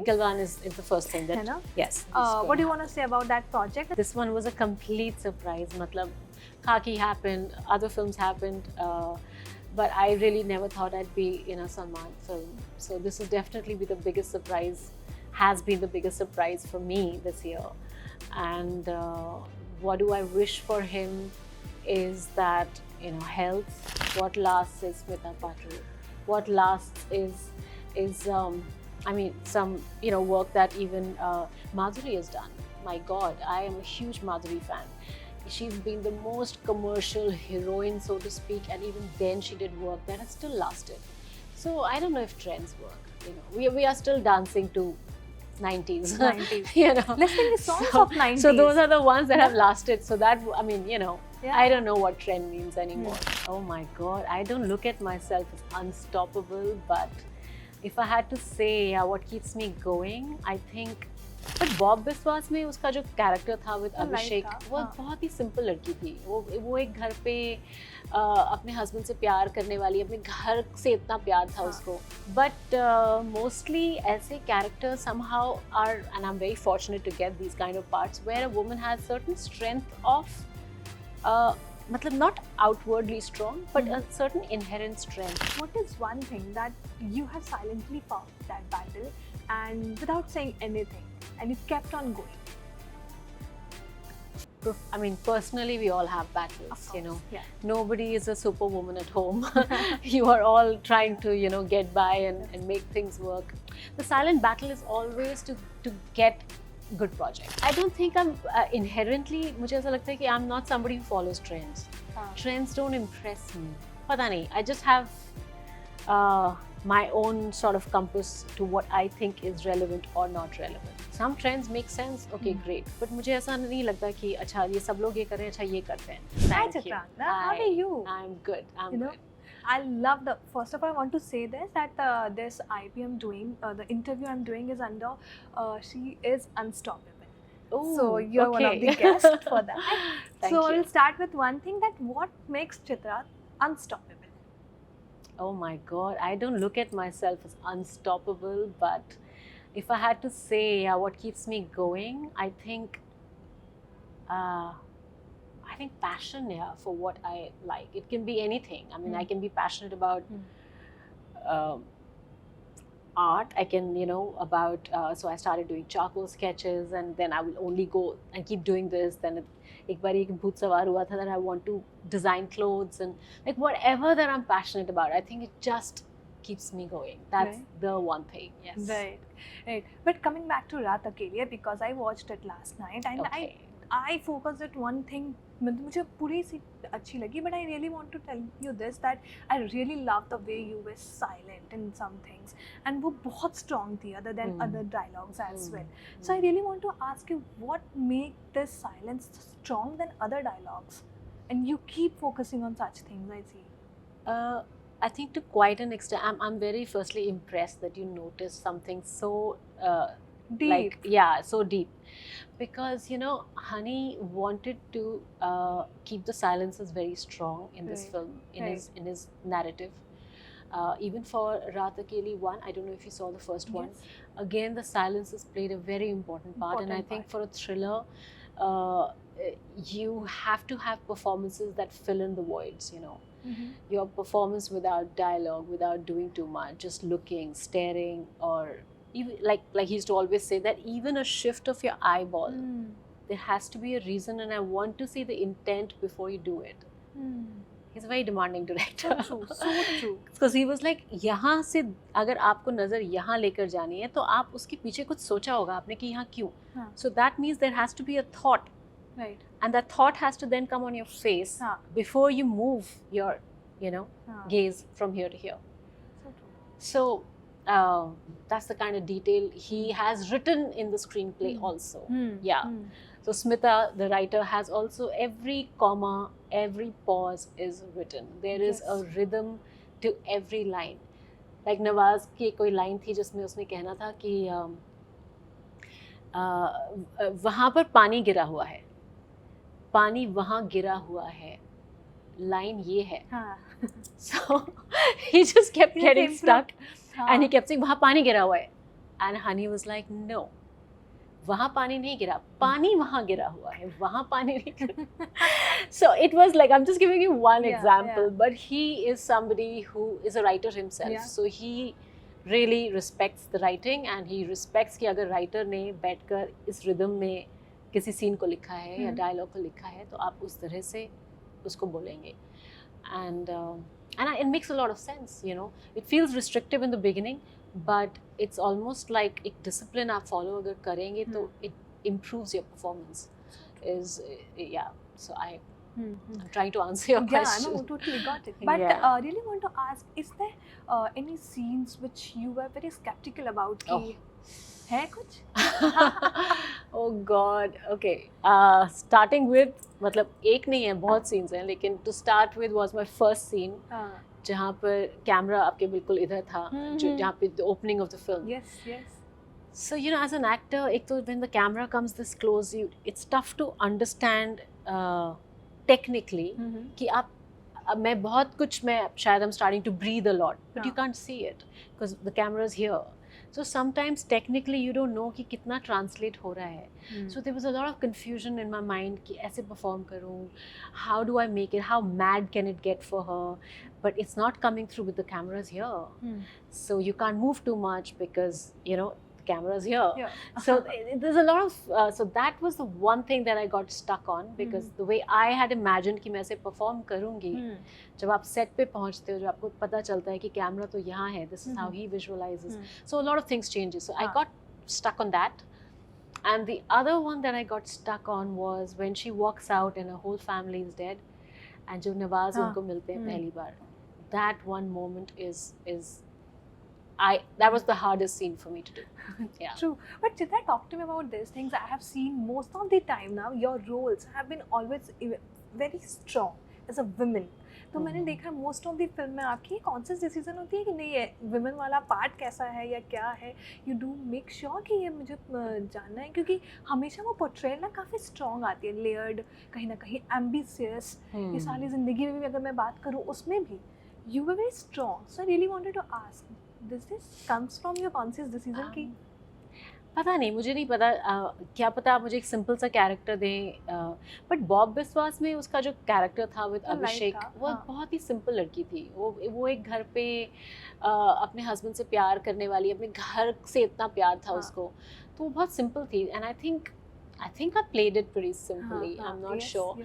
Galwan is the first thing that, yes. What do you want to say about that project? This one was a complete surprise. Matlab, Khaki happened, other films happened, but I really never thought I'd be in a Salman film. So this will definitely be the biggest surprise, has been the biggest surprise for me this year. And what do I wish for him is that, health. What lasts is Smita Patil. What lasts is some work that even Madhuri has done. My God, I am a huge Madhuri fan. She's been the most commercial heroine, so to speak, and even then she did work that has still lasted. So I don't know if trends work. We are still dancing to 90s. 90s. Listening to songs of 90s. So those are the ones that have lasted. So that, I don't know what trend means anymore. Oh my God, I don't look at myself as unstoppable, but if I had to say what keeps me going, I think but Bob Biswas में उसका जो character था with अभिषेक वो बहुत ही simple लड़की थी. वो एक घर पे अपने हस्बैंड से प्यार करने वाली, अपने घर से इतना प्यार था उसको. बट मोस्टली ऐसे characters somehow are, and I'm very fortunate to get these kind of parts where a woman has certain strength of मतलब not outwardly strong, but a certain inherent strength. What is one thing that you have silently fought that battle and without saying anything, and you kept on going? I mean, personally, we all have battles, Yeah. Nobody is a superwoman at home. You are all trying to, get by and make things work. The silent battle is always to get good project. I don't think I'm inherently, मुझे ऐसा लगता है कि I'm not somebody who follows trends. Trends don't impress me. पता नहीं, I just have my own sort of compass to what I think is relevant or not relevant. Some trends make sense, okay, great. But मुझे ऐसा नहीं लगता कि अच्छा ये सब लोग ये कर रहे हैं, अच्छा ये करते हैं. Hi Chitrangada, how are you? I'm good. I'm good. I love first of all, I want to say this, that this IP I'm doing, the interview I'm doing is under, she is unstoppable. Ooh, so you're one of the guests for that. Thank so you. We'll start with one thing, that what makes Chitra unstoppable? Oh my God, I don't look at myself as unstoppable, but if I had to say what keeps me going, I think passion, for what I like. It can be anything. I mean, I can be passionate about art. I can, about, so I started doing charcoal sketches, and then I will only go and keep doing this. Then ek baari ek bhoot sawar hua tha that I want to design clothes and like whatever that I'm passionate about. I think it just keeps me going. That's the one thing. Yes. Right. But coming back to Raat Akeli, because I watched it last night and I focused at one thing. मुझे पूरी सी अच्छी लगी, but I really want to tell you this, that I really love the way you were silent in some things, and वो बहुत strong थी other than other dialogues as well. So I really want to ask you, what make this silence strong than other dialogues, and you keep focusing on such things? I see. I think to quite an extent, I'm very firstly impressed that you noticed something so deep. So deep. Because, Honey wanted to keep the silences very strong in this film, in his narrative. Even for Raat Akeli 1, I don't know if you saw the first one. Again, the silences played a very important part. And I think for a thriller, you have to have performances that fill in the voids, Your performance without dialogue, without doing too much, just looking, staring, or even like he used to always say that even a shift of your eyeball, there has to be a reason, and I want to see the intent before you do it. He's a very demanding director. So true. Because he was like, यहाँ से अगर आपको नजर यहाँ लेकर जानी है तो आप उसके पीछे कुछ सोचा होगा आपने कि यहाँ क्यों. So that means there has to be a thought. Right. And that thought has to then come on your face before you move your, gaze from here to here. So true. So that's the kind of detail he has written in the screenplay also. So Smita, the writer, has also every comma, every pause is written. There is a rhythm to every line. Like Nawaz की कोई line थी जिसमें उसने कहना था कि वहाँ पर पानी गिरा हुआ है, पानी वहाँ गिरा हुआ है, line ये है. So he just kept getting stuck. And he kept saying, वहाँ पानी गिरा हुआ है. And Honey was like, no, वहाँ पानी नहीं गिरा, पानी वहाँ गिरा हुआ है, वहाँ पानी नहीं गिरा. So it was like, I'm just giving you one example, but he is somebody who is a writer himself. So he really respects the writing, and he respects कि अगर writer ने बैठकर इस rhythm में किसी scene को लिखा है या dialogue को लिखा है, तो आप उस तरह से उसको बोलेंगे. And it makes a lot of sense, you know. It feels restrictive in the beginning, but it's almost like एक discipline आप follow अगर करेंगे तो it improves your performance. So I'm trying to answer your question. Yeah, no, totally got it. But really want to ask, is there any scenes which you were very skeptical about? है कुछ? Oh God, okay. Starting with, मतलब एक नहीं है, बहुत scenes हैं, लेकिन to start with was my first scene, जहाँ पर कैमरा आपके बिल्कुल इधर था, जहाँ पे the opening of the film. Yes, yes. So you know, as an actor, एक तो when the camera comes this close, it's tough to understand technically कि आप मैं बहुत कुछ मैं शायद I'm starting to breathe a lot, but you can't see it because the camera is here. So sometimes technically you don't know कि कितना translate हो रहा है. So there was a lot of confusion in my mind कि ऐसे perform करूँ, how do I make it, how mad can it get for her, but it's not coming through with the cameras here. So you can't move too much because, you know, the camera's here. So there's a lot of, so that was the one thing that I got stuck on, because the way I had imagined कि मैं ऐसे perform करूँगी, जब आप set पे पहुँचते हो, जब आपको पता चलता है कि camera तो यहाँ है, this is how he visualizes. So a lot of things changes. So I got stuck on that. And the other one that I got stuck on was when she walks out and her whole family is dead, and जो नवाज उनको मिलते हैं पहली बार. That one moment that was the hardest scene for me to do. Yeah. True. But Chitra, talk to me about these things. I have seen most of the time now your roles have been always very strong as a woman. तो मैंने देखा most of the film में आपकी conscious decision होती है कि नहीं है विमेन वाला पार्ट कैसा है या क्या है, यू डू मेक श्योर कि ये मुझे जानना है, क्योंकि हमेशा वो पोर्ट्रेल ना काफ़ी स्ट्रॉन्ग आती है, लेयर्ड, कहीं ना कहीं एम्बिशियस. ये सारी ज़िंदगी में भी अगर मैं बात करूँ उसमें भी you were very strong. So I really wanted to ask, this comes from your conscious decision की? पता नहीं, मुझे नहीं पता. क्या पता आप मुझे एक सिंपल सा कैरेक्टर दें, बट बॉब बिस्वास में उसका जो कैरेक्टर था विद अभिषेक, वो बहुत ही सिंपल लड़की थी. वो एक घर पे अपने हस्बैंड से प्यार करने वाली, अपने घर से इतना प्यार था उसको, तो वो बहुत सिंपल थी. And I think I played it pretty simply. I'm not sure.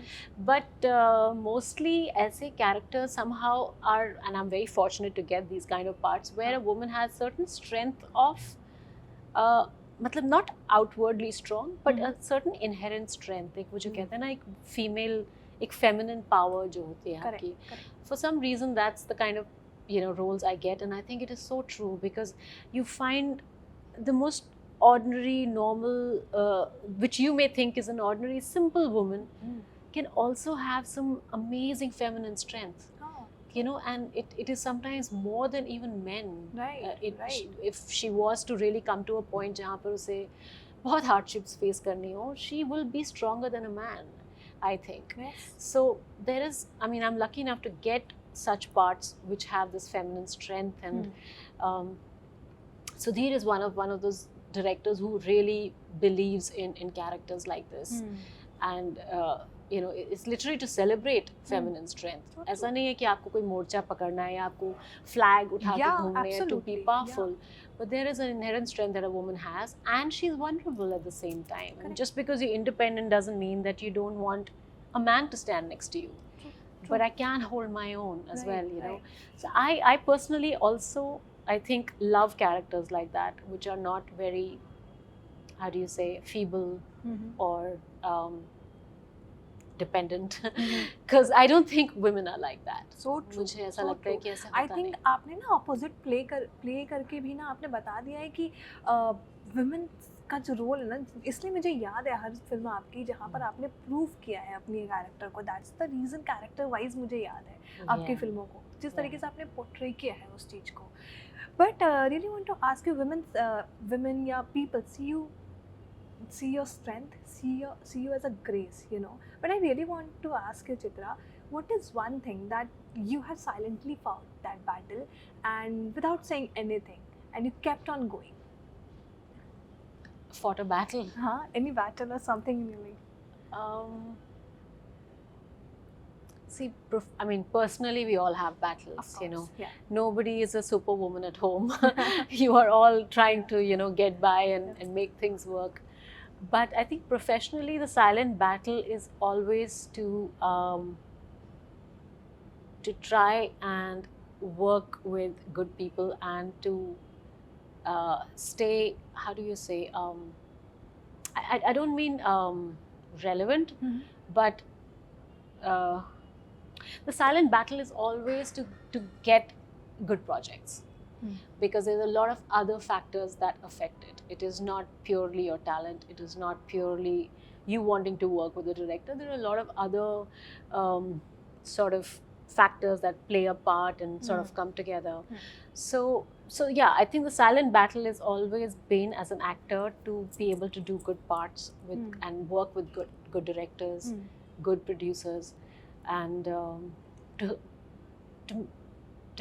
But mostly ऐसे characters somehow are, and I'm very fortunate to get these kind of parts where a woman has certain strength of मतलब not outwardly strong, but a certain inherent strength. एक वो जो कहते हैं ना, एक female, एक feminine power जो होती है आपकी. For some reason that's the kind of, you know, roles I get, and I think it is so true, because you find the most ordinary, normal, which you may think is an ordinary, simple woman, can also have some amazing feminine strength. You know, and it is sometimes more than even men. If she was to really come to a point जहाँ पर उसे बहुत hardships face करनी हो, she will be stronger than a man, I think. So there is, I mean, I'm lucky enough to get such parts which have this feminine strength, and Sudhir is one of those directors who really believes in characters like this, and you know, it's literally to celebrate feminine strength. ऐसा नहीं है कि आपको कोई मोर्चा पकड़ना है या आपको flag उठा के घूमने है to be powerful, but there is an inherent strength that a woman has, and she's vulnerable at the same time. And just because you're independent doesn't mean that you don't want a man to stand next to you. But I can hold my own as well, you know. So I personally also, I think, love characters like that, which are not very, how do you say, feeble or dependent, because I don't think women are like that. So true. मुझे ऐसा लगता है कि ऐसा I think आपने ना opposite play करके भी ना आपने बता दिया है कि women का जो रोल है ना, इसलिए मुझे याद है हर फिल्म आपकी जहाँ पर आपने प्रूव किया है अपनी कैरेक्टर को. That's the reason, character wise मुझे याद है आपकी फिल्मों को, जिस तरीके से आपने पोर्ट्रे किया है उस चीज़ को. But really want to ask you, women या people see your strength, see you as a grace, you know. But I really want to ask you, Chitra, what is one thing that you have silently fought that battle and without saying anything, and you kept on going? fought a battle. Any battle or something in your life? See, I mean, personally, we all have Of battles, course, you know. yeah. Nobody is a superwoman at home. You are all trying to, you know, get by and make things work. But I think professionally, the silent battle is always to try and work with good people and to stay, how do you say, I don't mean relevant, but the silent battle is always to get good projects, because there's a lot of other factors that affect it. It is not purely your talent, it is not purely you wanting to work with the director. There are a lot of other sort of factors that play a part and sort of come together. So yeah, I think the silent battle has always been, as an actor, to be able to do good parts with and work with good directors, good producers, and to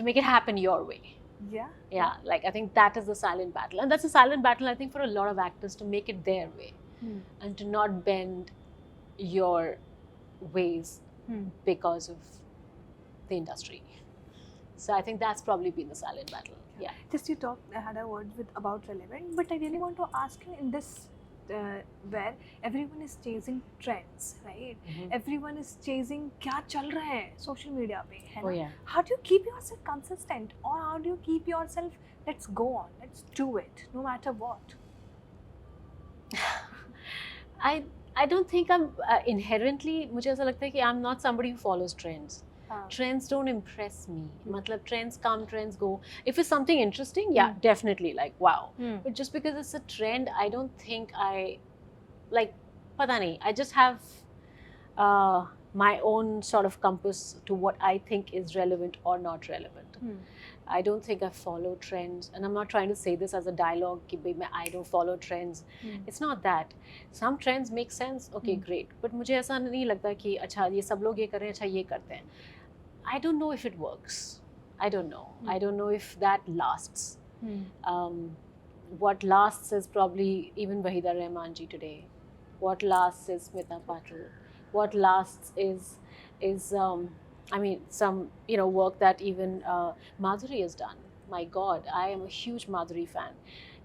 make it happen your way. Yeah, like I think that is the silent battle, and that's a silent battle, I think, for a lot of actors, to make it their way and to not bend your ways because of the industry. So I think that's probably been the silent battle. Yeah. Just you had a word about relevant, but I really want to ask you, in this where everyone is chasing trends, right? Everyone is chasing क्या चल रहा है social media पे, है ना? Oh yeah. How do you keep yourself consistent, or how do you keep yourself, let's go on, let's do it, no matter what? I don't think I'm inherently, मुझे ऐसा लगता है कि I'm not somebody who follows trends. Trends don't impress me. Matlab, trends come, trends go. If it's something interesting, yeah, definitely, like wow. But just because it's a trend, I don't think I, like, pata nahi, I just have my own sort of compass to what I think is relevant or not relevant. I don't think I follow trends, and I'm not trying to say this as a dialogue कि I don't follow trends. It's not that. Some trends make sense, okay, great. But मुझे ऐसा नहीं लगता कि अच्छा ये सब लोग ये कर रहे हैं, अच्छा ये करते हैं. I don't know if it works. I don't know. I don't know if that lasts. What lasts is probably even Wahida Rehman ji today. What lasts is Smita Patil. What lasts is I mean, some, you know, work that even Madhuri has done. My God, I am a huge Madhuri fan.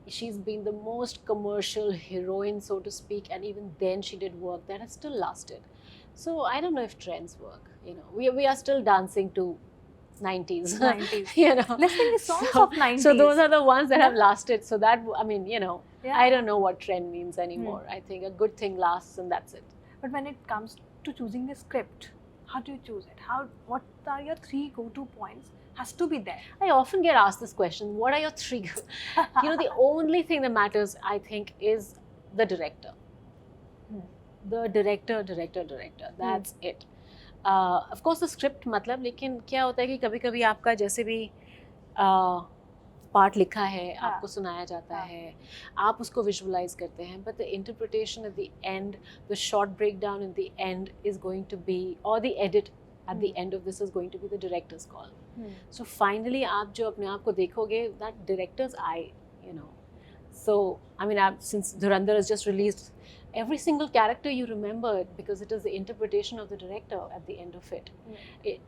She's been the most commercial heroine, so to speak, and even then she did work that has still lasted. So I don't know if trends work. You know, we are still dancing to 90s. 90s. You know, Listening to songs of 90s. So those are the ones that have lasted. So that, I mean, you know, Yeah. I don't know what trend means anymore. I think a good thing lasts and that's it. But when it comes to choosing a script, how do you choose it? What are your 3 go-to points? Has to be there. I often get asked this question, what are your 3? You know, the only thing that matters, I think, is the director. The director. That's it. Of course, the script, मतलब, लेकिन क्या होता है कि कभी-कभी आपका जैसे भी पार्ट लिखा है, आपको सुनाया जाता है, आप उसको विजुअलाइज करते हैं, but the interpretation at the end, the short breakdown at the end is going to be, or the edit at the end of this is going to be the director's call. So finally, आप जो अपने आप को देखोगे, that director's eye, you know. So, I mean, since Dhurandhar has just released, every single character you remember it because it is the interpretation of the director at the end of it.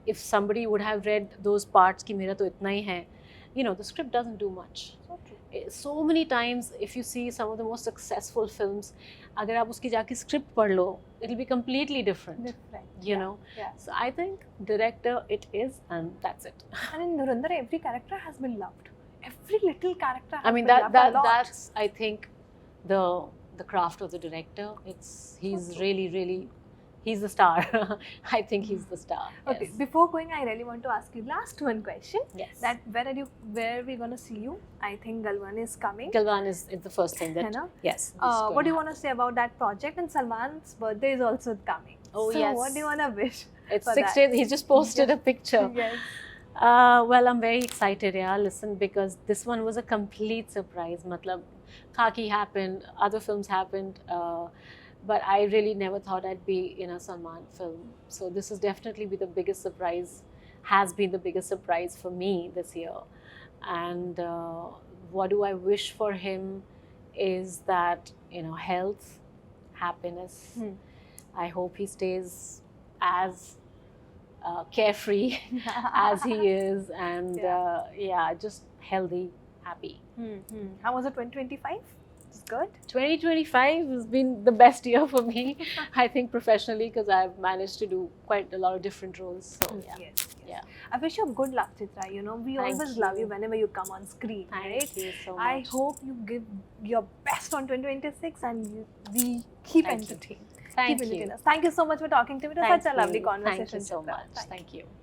If somebody would have read those parts कि मेरा तो इतना ही है, you know, the script doesn't do much. So true. So many times, if you see some of the most successful films, अगर आप उसकी जाके script पढ़ लो, it'll be completely different. You know. Yeah. So I think director it is, and that's it. And in Dhurandhar, every character has been loved. Every little character has I mean, been loved a lot. that's, I think, the craft of the director. He's really he's the star. I think he's the star. Okay, yes. before going, I really want to ask you last one question. Yes. That where we're gonna see you? I think Galwan is coming. Galwan is the first thing that. है ना? Yes. What do you want to say about that project? And Salman's birthday is also coming. Oh, so yes. what do you want to wish? It's for 6 that? days. He just posted a picture. Yes. Well, I'm very excited, yeah. Listen, because this one was a complete surprise. Matlab, Khaki happened, other films happened, but I really never thought I'd be in a Salman film. So this has definitely been the biggest surprise, has been the biggest surprise for me this year. And what do I wish for him is that, you know, health, happiness. I hope he stays as carefree as he is, and yeah, just healthy, happy. How was it 2025? It's good. 2025 has been the best year for me, I think, professionally, because I've managed to do quite a lot of different roles. So yeah. Yes. Yeah. I wish you good luck, Chitra. You know, we Thank always love you. you whenever you come on screen, Thank right? you so much. I hope you give your best on 2026 and we keep Thank you. entertained. Thank Keep you. entertaining us. Thank you so much for talking to me. It was Thank such a lovely you. conversation. Thank you so Chitra. much. Thank you.